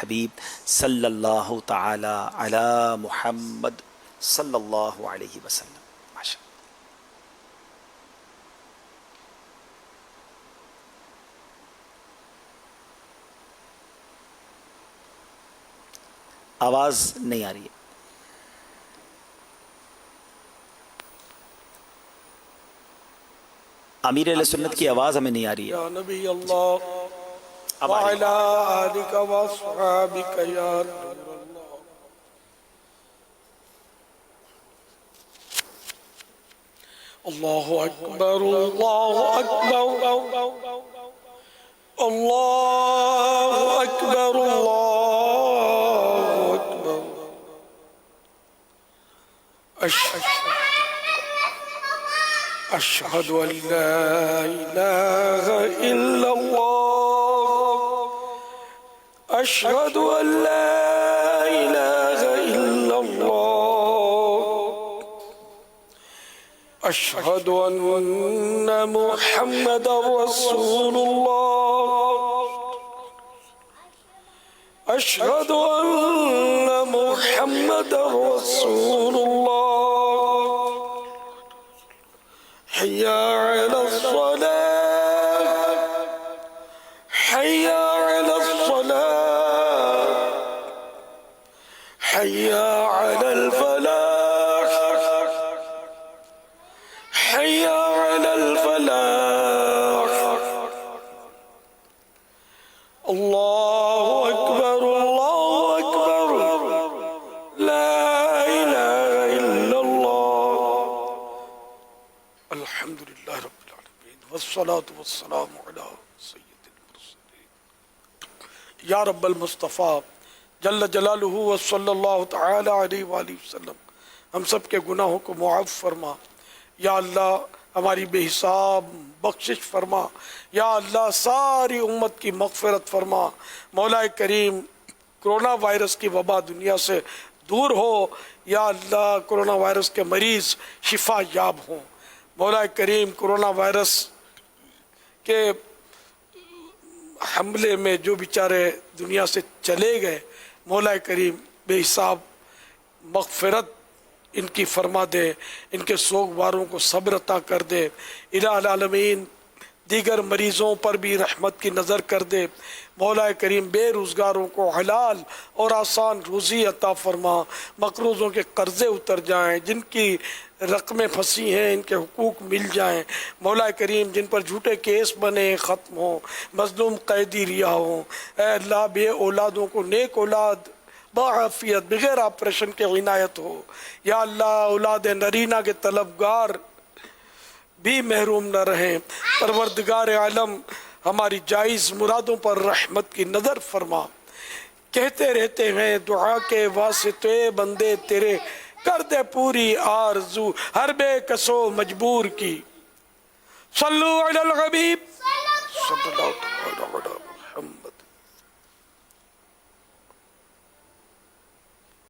हबीब सल्लल्लाहु ताला अला मुहम्मद सल्लल्लाहु अलैहि वसल्लम। माशा आवाज नहीं आ रही है। अमीर अहले सुन्नत की आवाज हमें नहीं आ रही है। या नबी अल्लाह व अला आलिका व अस्हाबिका या नूर अल्लाह। अल्लाहु अकबर अल्लाहु अकबर अल्लाहु अकबर अल्लाहु अकबर। अशहदु अन ला इलाहा इल्लल्लाह अशहदु अन ला इलाहा इल्लल्लाह अशहदु अन्न मुहम्मदर रसूलुल्लाह अशहदु अन्न मुहम्मदर रसूलुल्लाह। हय्या अलस सलाह हय्या अलस सलाह हय्या अलल फलाह हय्या अलल फलाह। अल्लाहु अकबर ला इलाहा इल्लल्लाह। अल्हम्दुलिल्लाह रब्बिल आलमीन वस्सलातु वस्सलामु अला सय्यिदिल मुरसलीन या रब्बल मुस्तफ़ा जल्ल जलालुहु व सल्लल्लाहु तआला अलैहि वसल्लम। हम सब के गुनाहों को मुआफ़ फरमा या अल्लाह, हमारी बेहिसाब बख्शिश फरमा या अल्लाह, सारी उम्मत की मग़फ़िरत फरमा। मौला करीम, कोरोना वायरस की वबा दुनिया से दूर हो या अल्लाह, कोरोना वायरस के मरीज़ शिफा याब हों। मौला करीम, कोरोना वायरस के हमले में जो बेचारे दुनिया से चले गए, मौला करीम बेहिसाब मग़फ़िरत इनकी फरमा दे, इनके सोगवारों को सब्र अता कर दे। इलाहुल आलमीन दीगर मरीज़ों पर भी रहमत की नज़र कर दे। मौला करीम बेरोज़गारों को हलाल और आसान रोज़ी अता फरमा, मक़रूज़ों के कर्ज़े उतर जाएँ, जिनकी रकमें फंसी हैं इनके हुकूक मिल जाएँ। मौला करीम जिन पर झूठे केस बने ख़त्म हों, मज़लूम कैदी रिहा हों। ऐ अल्लाह, बे औलादों को नेक औलाद बाआफ़ियत बग़ैर ऑपरेशन के इनायत हो या अल्लाह। औलाद नरीना के तलबगार भी महरूम न रहें। परवरदिगार आलम, हमारी जायज़ मुरादों पर रहमत की नज़र फरमा। कहते रहते हैं दुआ के वास्ते बंदे तेरे, कर दे पूरी आरज़ू हर बेकसो मजबूर की। सल्लु अलल हबीब सल्लल्लाहु अलैहि वसल्लम।